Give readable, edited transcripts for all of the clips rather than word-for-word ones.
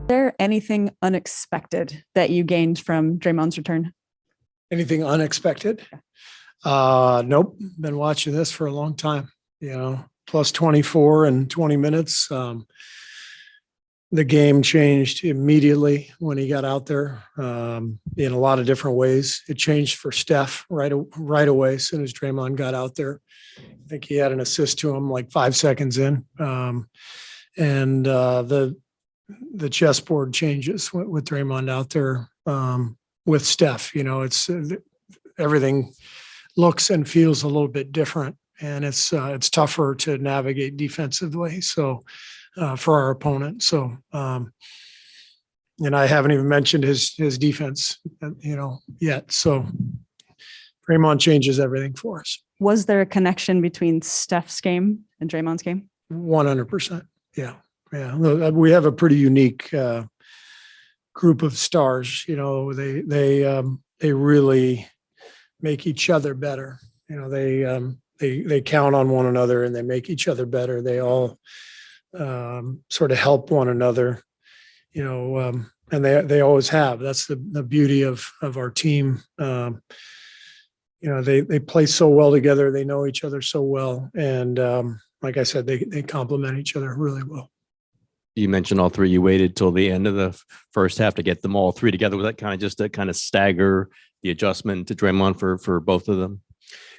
There anything unexpected that you gained from Draymond's return? Anything unexpected? Nope. Been watching this for a long time, plus 24 and 20 minutes. The game changed immediately when he got out there in a lot of different ways. It changed for Steph right away as soon as Draymond got out there. I think he had an assist to him like 5 seconds in. And the chessboard changes with Draymond out there with Steph. It's everything looks and feels a little bit different, and it's tougher to navigate defensively. So for our opponent. So and I haven't even mentioned his defense, yet. So Draymond changes everything for us. Was there a connection between Steph's game and Draymond's game? 100%. Yeah. We have a pretty unique group of stars. They really make each other better. They count on one another and they make each other better. They all sort of help one another, and they always have. That's the beauty of our team. They play so well together. They know each other so well, and like I said, they complement each other really well. You mentioned all three. You waited till the end of the first half to get them all three together. Was that kind of just to kind of stagger the adjustment to Draymond for both of them?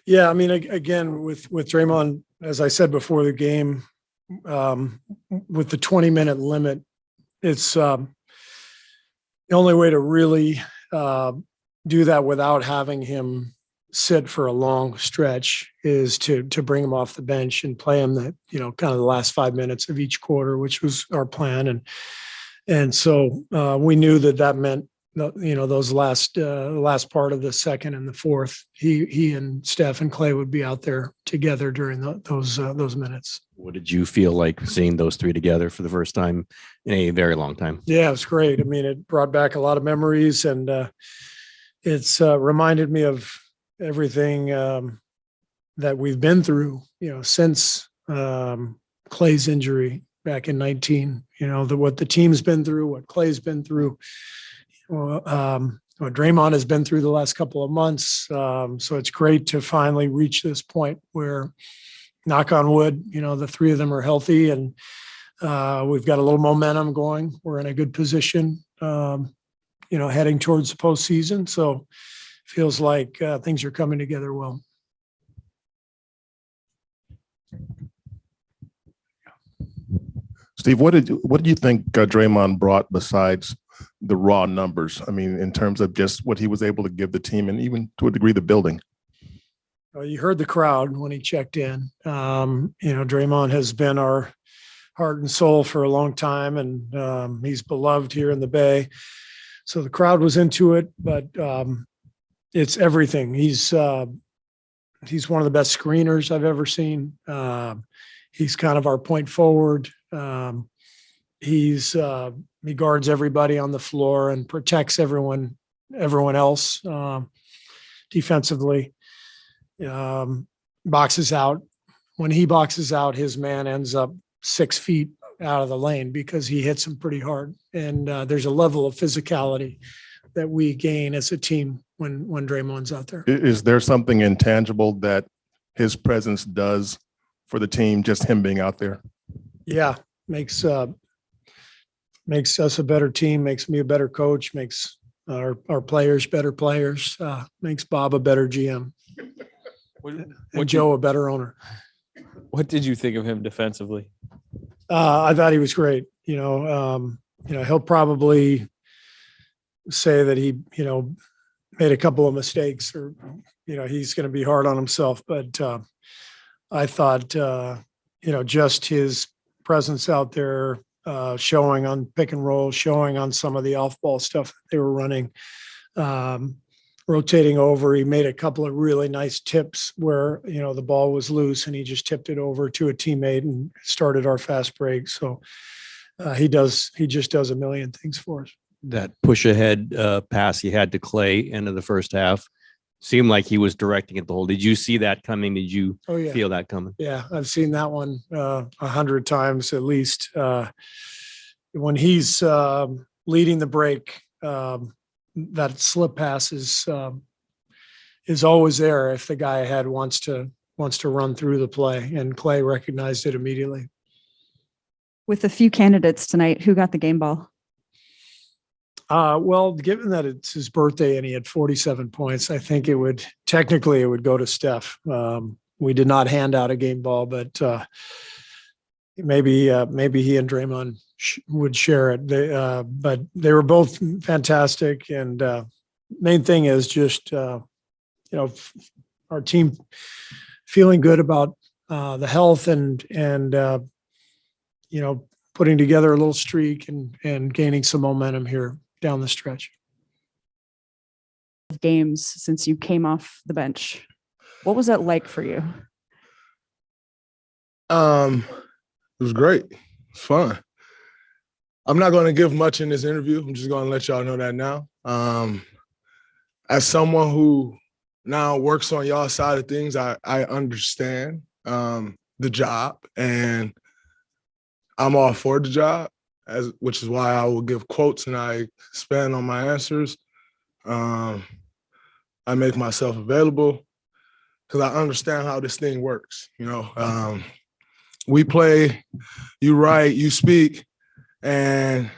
Yeah, I mean, again, with Draymond, as I said before the game, with the 20-minute limit, it's the only way to really do that without having him sit for a long stretch is to bring him off the bench and play him kind of the last 5 minutes of each quarter, which was our plan. And so we knew that meant, those last part of the second and the fourth, he and Steph and Klay would be out there together during those minutes. What did you feel like seeing those three together for the first time in a very long time? Yeah, it was great. I mean, it brought back a lot of memories, and it's reminded me of everything that we've been through, since Klay's injury back in 19, what the team's been through, what Klay's been through, what Draymond has been through the last couple of months. So it's great to finally reach this point where, knock on wood, the three of them are healthy, and we've got a little momentum going. We're in a good position, heading towards the postseason. So feels like things are coming together well. Steve, what did you think Draymond brought besides the raw numbers? I mean, in terms of just what he was able to give the team, and even to a degree the building. Well, you heard the crowd when he checked in. Draymond has been our heart and soul for a long time, and he's beloved here in the Bay. So the crowd was into it, but it's everything. He's one of the best screeners I've ever seen. He's kind of our point forward. He guards everybody on the floor and protects everyone else defensively. Boxes out. When he boxes out, his man ends up 6 feet out of the lane because he hits him pretty hard. And there's a level of physicality that we gain as a team when Draymond's out there. Is there something intangible that his presence does for the team, just him being out there? Yeah, makes us a better team, makes me a better coach, makes our players better players, makes Bob a better GM, and Joe a better owner. What did you think of him defensively? I thought he was great. He'll probably say that he, made a couple of mistakes, or, he's going to be hard on himself. But I thought, just his presence out there, showing on pick and roll, showing on some of the off ball stuff that they were running, rotating over. He made a couple of really nice tips where, the ball was loose and he just tipped it over to a teammate and started our fast break. So he just does a million things for us. That push ahead pass he had to Klay end of the first half seemed like he was directing it the whole. Did you see that coming? Did you feel that coming? Yeah, I've seen that one 100 times at least. when he's leading the break, that slip pass is always there if the guy ahead wants to run through the play, and Klay recognized it immediately. With a few candidates tonight, who got the game ball? Well, given that it's his birthday and he had 47 points, I think it would go to Steph. We did not hand out a game ball, but maybe he and Draymond would share it. But they were both fantastic, and main thing is just our team feeling good about the health and putting together a little streak and gaining some momentum here down the stretch. Games since you came off the bench. What was that like for you? It was great. It's fun. I'm not going to give much in this interview. I'm just going to let y'all know that now. As someone who now works on y'all side of things, I understand the job, and I'm all for the job, which is why I will give quotes and I expand on my answers. I make myself available because I understand how this thing works. We play, you write, you speak, and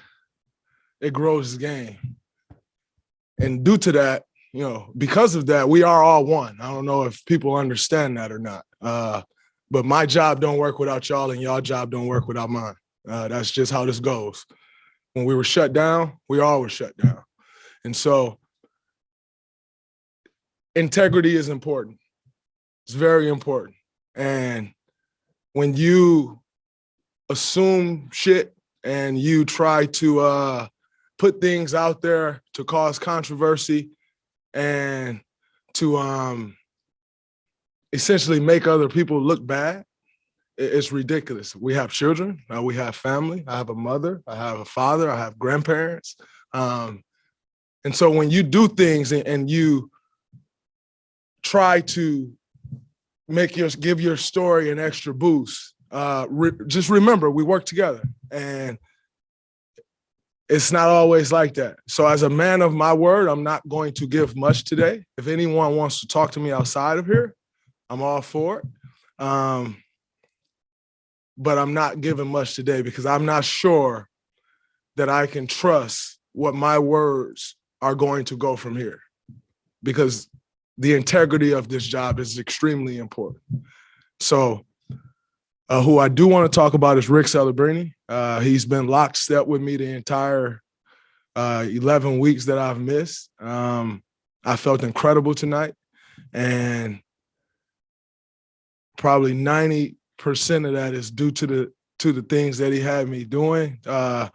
it grows the game. And due to that, because of that, we are all one. I don't know if people understand that or not. But my job don't work without y'all, and y'all job don't work without mine. That's just how this goes. When we were shut down, we all were shut down. And so integrity is important. It's very important. And when you assume shit and you try to put things out there to cause controversy and to essentially make other people look bad, it's ridiculous. We have children, we have family. I have a mother, I have a father, I have grandparents. And so when you do things and you try to give your story an extra boost, just remember, we work together, and it's not always like that. So as a man of my word, I'm not going to give much today. If anyone wants to talk to me outside of here, I'm all for it. But I'm not giving much today because I'm not sure that I can trust what my words are going to go from here, because the integrity of this job is extremely important. So who I do want to talk about is Rick Celebrini. He's been lockstep with me the entire 11 weeks that I've missed. I felt incredible tonight, and probably 90% of that is due to the things that he had me doing, to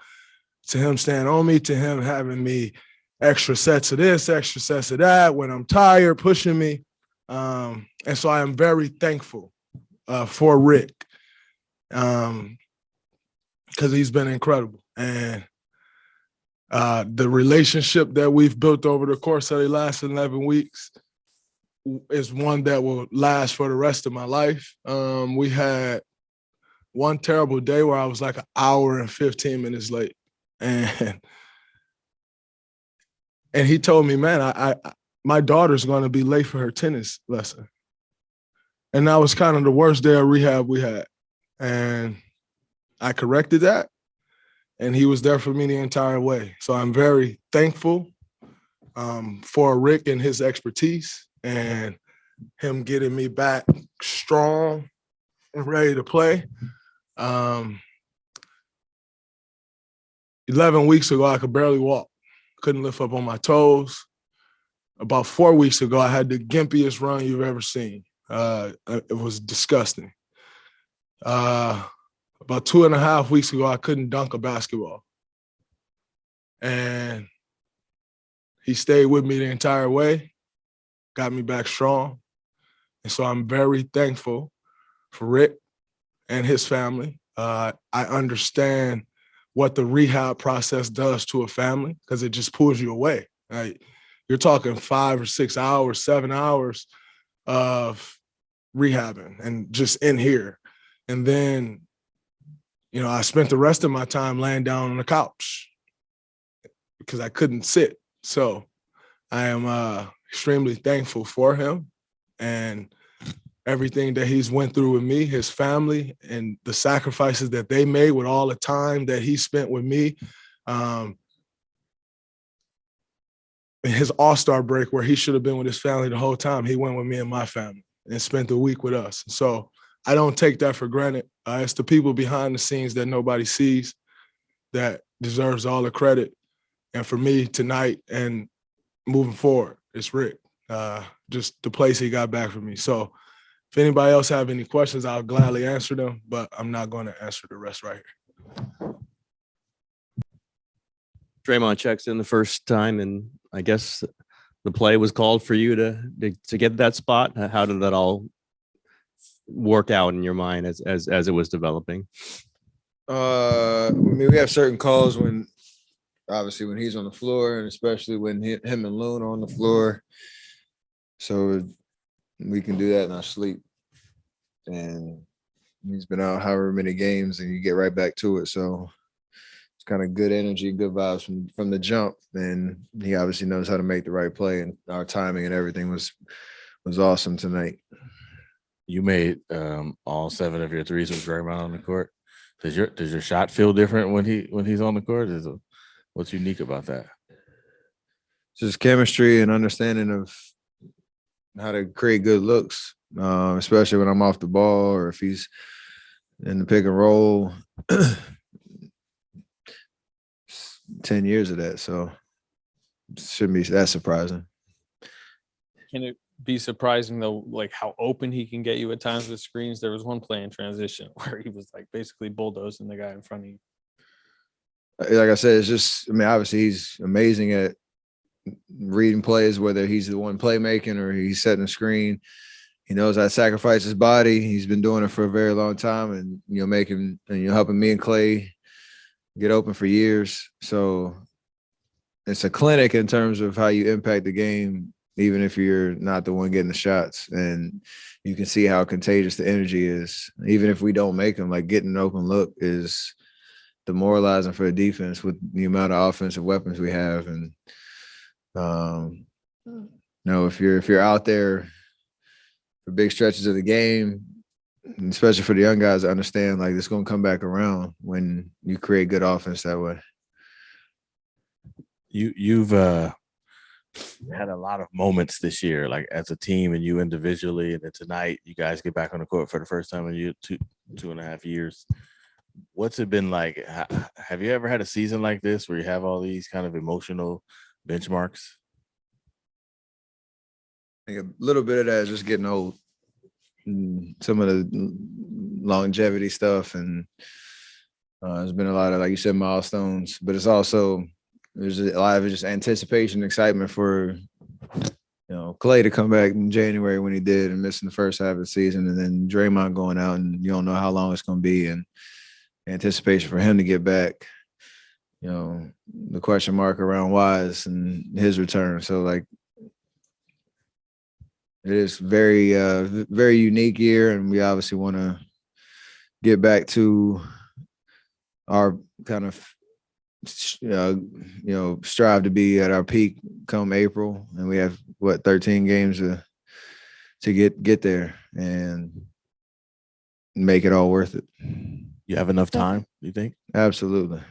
him staying on me, to him having me extra sets of this, extra sets of that when I'm tired, pushing me. And so I am very thankful for Rick, because he's been incredible. And the relationship that we've built over the course of the last 11 weeks is one that will last for the rest of my life. We had one terrible day where I was like an hour and 15 minutes late. And he told me, man, my daughter's going to be late for her tennis lesson. And that was kind of the worst day of rehab we had. And I corrected that, and he was there for me the entire way. So I'm very thankful for Rick and his expertise and him getting me back strong and ready to play. 11 weeks ago, I could barely walk. Couldn't lift up on my toes. About 4 weeks ago, I had the gimpiest run you've ever seen. It was disgusting. About 2.5 weeks ago, I couldn't dunk a basketball. And he stayed with me the entire way, got me back strong. And so I'm very thankful for Rick and his family. I understand what the rehab process does to a family, because it just pulls you away. Right? You're talking 5 or 6 hours, 7 hours of rehabbing and just in here. And then I spent the rest of my time laying down on the couch because I couldn't sit. So I am extremely thankful for him and everything that he's went through with me, his family, and the sacrifices that they made with all the time that he spent with me. His all-star break where he should have been with his family the whole time, he went with me and my family and spent the week with us. So I don't take that for granted. It's the people behind the scenes that nobody sees that deserves all the credit. And for me tonight and moving forward, it's Rick, just the place he got back for me. So if anybody else have any questions, I'll gladly answer them, but I'm not going to answer the rest right here. Draymond checks in the first time, and I guess the play was called for you to get that spot. How did that all work out in your mind as it was developing? We have certain calls when he's on the floor, and especially when him and Loon are on the floor. So we can do that in our sleep. And he's been out however many games, and you get right back to it. So it's kind of good energy, good vibes from the jump. And he obviously knows how to make the right play, and our timing and everything was awesome tonight. You made all 7 of your threes with Draymond on the court. Does your shot feel different when he's on the court? What's unique about that? Just chemistry and understanding of how to create good looks, especially when I'm off the ball or if he's in the pick and roll. 10 years of that, so it shouldn't be that surprising. Can it be surprising though, like how open he can get you at times with screens? There was one play in transition where he was like basically bulldozing the guy in front of you. Like I said, it's just, obviously he's amazing at reading plays, whether he's the one playmaking or he's setting a screen. He knows how to sacrifice his body. He's been doing it for a very long time, and helping me and Klay get open for years. So it's a clinic in terms of how you impact the game, even if you're not the one getting the shots. And you can see how contagious the energy is. Even if we don't make them, like getting an open look is demoralizing for the defense with the amount of offensive weapons we have. And if you're out there for big stretches of the game, especially for the young guys to understand, like, it's going to come back around when you create good offense that way. You've had a lot of moments this year, like as a team and you individually, and then tonight you guys get back on the court for the first time in 2.5 years. What's it been like? Have you ever had a season like this where you have all these kind of emotional benchmarks? I think a little bit of that is just getting old. Some of the longevity stuff, and there's been a lot of, like you said, milestones, but it's also, there's a lot of just anticipation, excitement for, Klay to come back in January when he did and missing the first half of the season, and then Draymond going out and you don't know how long it's going to be, and anticipation for him to get back, the question mark around Wise and his return. So, like, it is very, very unique year, and we obviously want to get back to our kind of, strive to be at our peak come April, and we have 13 games to get there and make it all worth it. You have enough time, you think? Absolutely.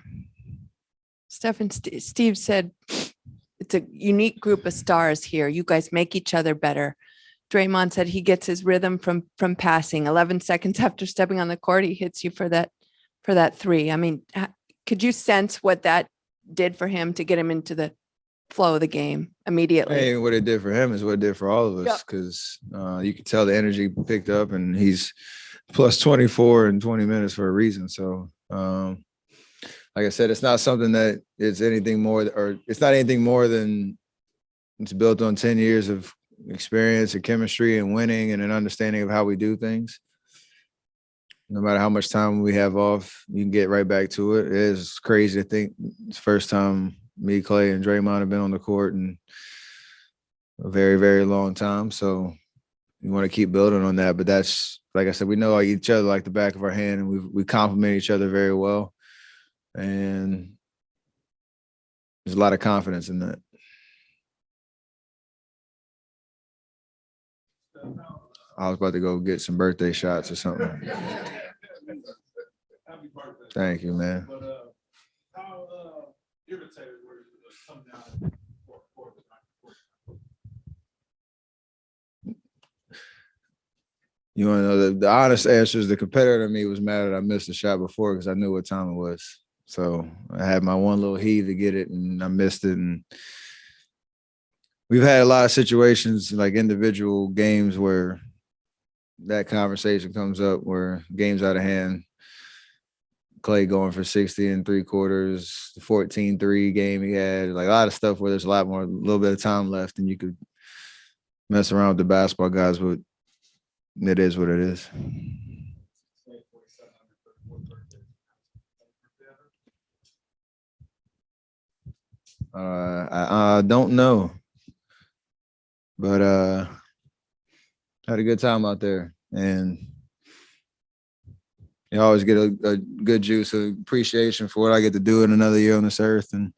Steph and Steve said it's a unique group of stars here. You guys make each other better. Draymond said he gets his rhythm from passing. 11 seconds after stepping on the court, he hits you for that three. I mean, could you sense what that did for him to get him into the flow of the game immediately? Hey, what it did for him is what it did for all of us, because you could tell the energy picked up, and he's plus 24 in 20 minutes for a reason. So, like I said, it's not something that it's anything more, or it's not anything more than it's built on 10 years of experience and chemistry and winning and an understanding of how we do things. No matter how much time we have off, you can get right back to it. It is crazy to think it's the first time me, Klay, and Draymond have been on the court in a very, very long time. So we want to keep building on that. But that's, like I said, we know each other like the back of our hand, and we complement each other very well. And there's a lot of confidence in that. I was about to go get some birthday shots or something. Thank you, man. You want to know the honest answer is the competitor in me was mad that I missed the shot before because I knew what time it was. So I had my one little heave to get it and I missed it. And we've had a lot of situations, like individual games, where that conversation comes up where game's out of hand. Klay going for 60 in 3/4, the 14-3 game he had, like a lot of stuff where there's a little bit of time left and you could mess around with the basketball guys, but it is what it is. I don't know, but had a good time out there, and you always get a good juice of appreciation for what I get to do in another year on this earth and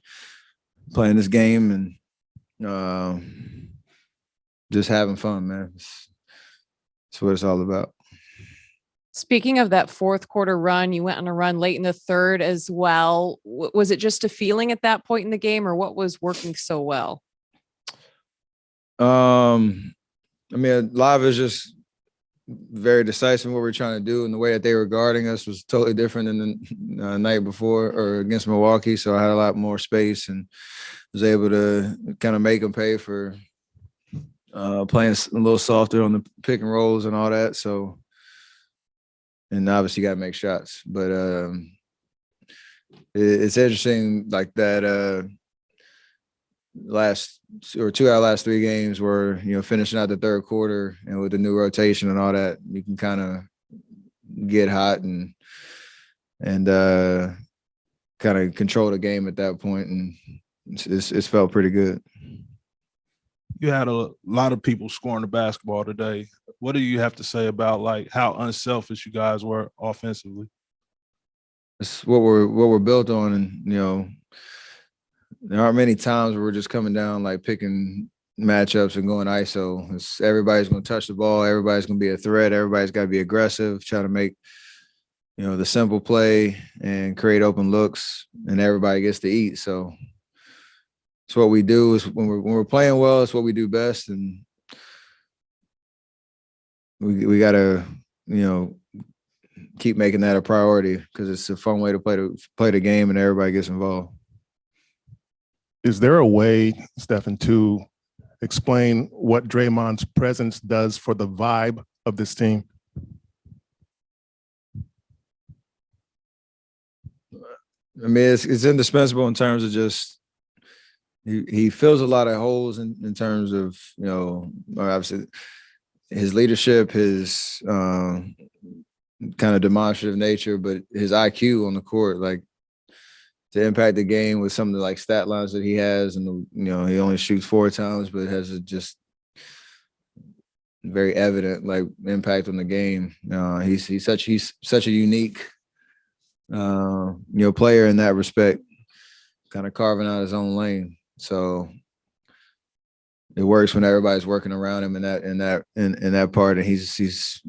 playing this game and just having fun, man. That's what it's all about. Speaking of that fourth quarter run, you went on a run late in the third as well. Was it just a feeling at that point in the game, or what was working so well? I mean, a lot of it's just very decisive in what we're trying to do, and the way that they were guarding us was totally different than the night before or against Milwaukee. So I had a lot more space and was able to kind of make them pay for playing a little softer on the pick and rolls and all that. So, and obviously you got to make shots, but it's interesting, like that last or 2 out of last 3 games were, finishing out the third quarter, and with the new rotation and all that, you can kind of get hot and kind of control the game at that point, and it's felt pretty good. You had a lot of people scoring the basketball today. What do you have to say about like how unselfish you guys were offensively? It's what we're built on, and there aren't many times where we're just coming down like picking matchups and going ISO. Everybody's going to touch the ball. Everybody's going to be a threat. Everybody's got to be aggressive, try to make the simple play and create open looks, and everybody gets to eat. So it's what we do. Is when we're playing well, it's what we do best, and we got to keep making that a priority because it's a fun way to play the game, and everybody gets involved. Is there a way, Stephen, to explain what Draymond's presence does for the vibe of this team? I mean, it's indispensable in terms of just he fills a lot of holes in terms of, obviously his leadership, his kind of demonstrative nature, but his IQ on the court, like, to impact the game with some of the like stat lines that he has, and he only shoots 4 times, but has just very evident like impact on the game. He's such a unique player in that respect, kind of carving out his own lane. So it works when everybody's working around him in that part, and he's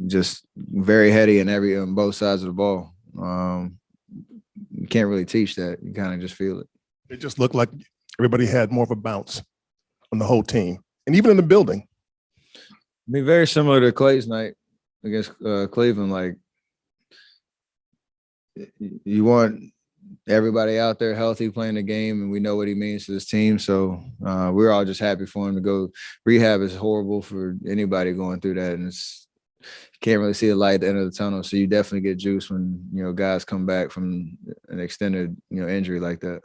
just very heady on both sides of the ball. You can't really teach that. You kind of just feel it. It just looked like everybody had more of a bounce on the whole team, and even in the building. I mean, very similar to Klay's night against Cleveland. Like, you want everybody out there healthy playing the game, and we know what he means to this team. So we're all just happy for him to go. Rehab is horrible for anybody going through that, and you can't really see the light at the end of the tunnel. So you definitely get juice when guys come back from an extended injury like that.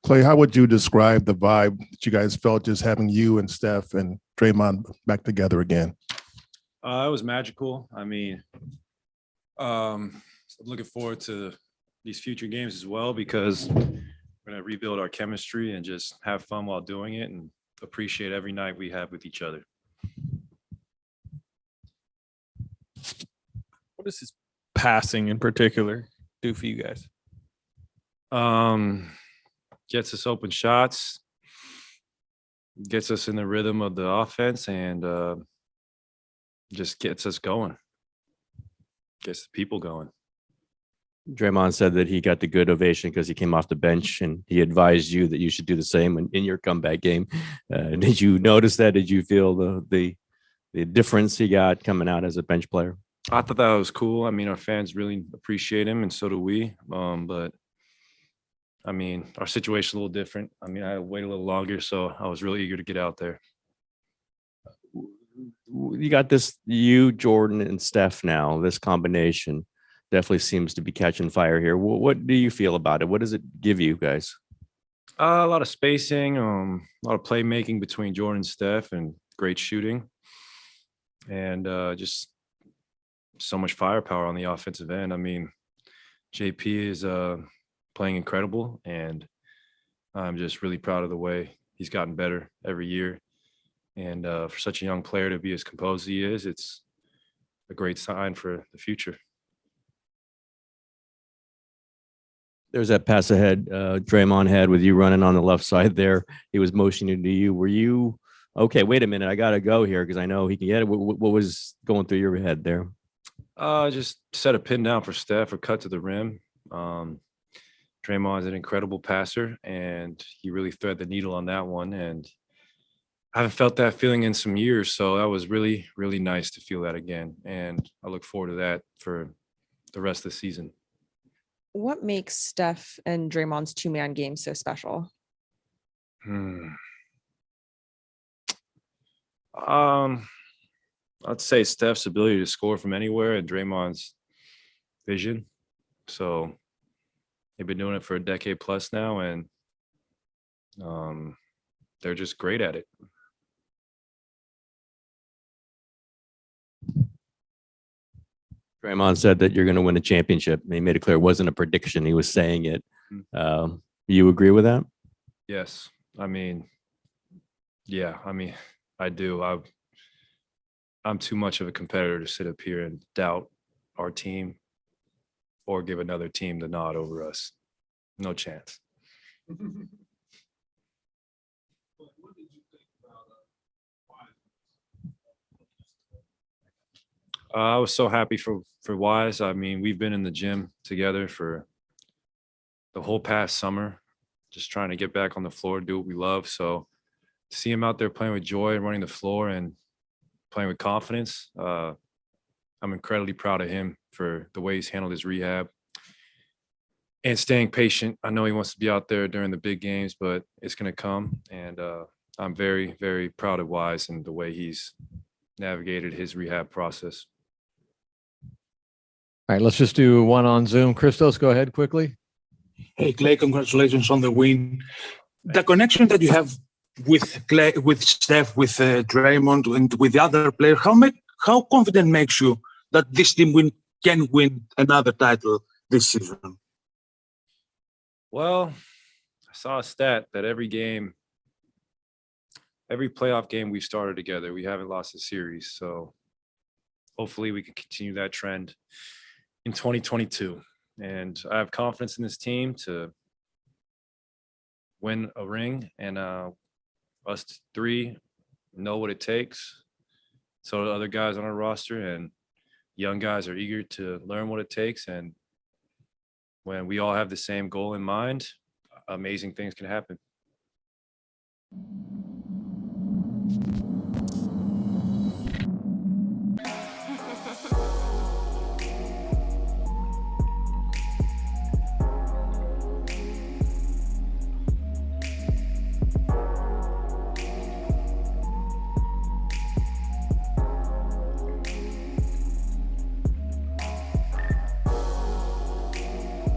Klay, how would you describe the vibe that you guys felt just having you and Steph and Draymond back together again? It was magical. I mean, I'm looking forward to these future games as well, because we're going to rebuild our chemistry and just have fun while doing it and appreciate every night we have with each other. What does his passing in particular do for you guys? Gets us open shots, gets us in the rhythm of the offense, and just gets us going. Gets the people going. Draymond said that he got the good ovation because he came off the bench, and he advised you that you should do the same in your comeback game. Did you notice that? Did you feel the difference he got coming out as a bench player? I thought that was cool. I mean, our fans really appreciate him, and so do we. But I mean, our situation's a little different. I mean, I had to wait a little longer, so I was really eager to get out there. You got this, you, Jordan, and Steph now. This combination definitely seems to be catching fire here. What do you feel about it? What does it give you guys? A lot of spacing, a lot of playmaking between Jordan and Steph, and great shooting, and just so much firepower on the offensive end. I mean, JP is playing incredible, and I'm just really proud of the way he's gotten better every year. And for such a young player to be as composed as he is, it's a great sign for the future. There's that pass ahead Draymond had with you running on the left side there. He was motioning to you. Were you, okay, wait a minute, I got to go here because I know he can get it. What was going through your head there? Just set a pin down for Steph or cut to the rim. Draymond's an incredible passer, and he really threaded the needle on that one. And I haven't felt that feeling in some years, so that was really, really nice to feel that again. And I look forward to that for the rest of the season. What makes Steph and Draymond's two-man game so special? I'd say Steph's ability to score from anywhere and Draymond's vision. So they've been doing it for a decade plus now, and they're just great at it. Draymond said that you're going to win a championship. He made it clear it wasn't a prediction. He was saying it. You agree with that? Yes. I mean, yeah, I do. I'm too much of a competitor to sit up here and doubt our team or give another team the nod over us. No chance. I was so happy for Wise. I mean, we've been in the gym together for the whole past summer, just trying to get back on the floor, do what we love. So to see him out there playing with joy and running the floor and playing with confidence, I'm incredibly proud of him for the way he's handled his rehab and staying patient. I know he wants to be out there during the big games, but it's going to come. And I'm very, very proud of Wise and the way he's navigated his rehab process. All right, let's just do one on Zoom. Christos, go ahead quickly. Hey, Klay, congratulations on the win. The connection that you have with Klay, with Steph, with Draymond, and with the other players, how confident makes you that this team can win another title this season? Well, I saw a stat that every playoff game we've started together, we haven't lost a series. So hopefully we can continue that trend in 2022. And I have confidence in this team to win a ring, and us three know what it takes. So the other guys on our roster and young guys are eager to learn what it takes. And when we all have the same goal in mind, amazing things can happen.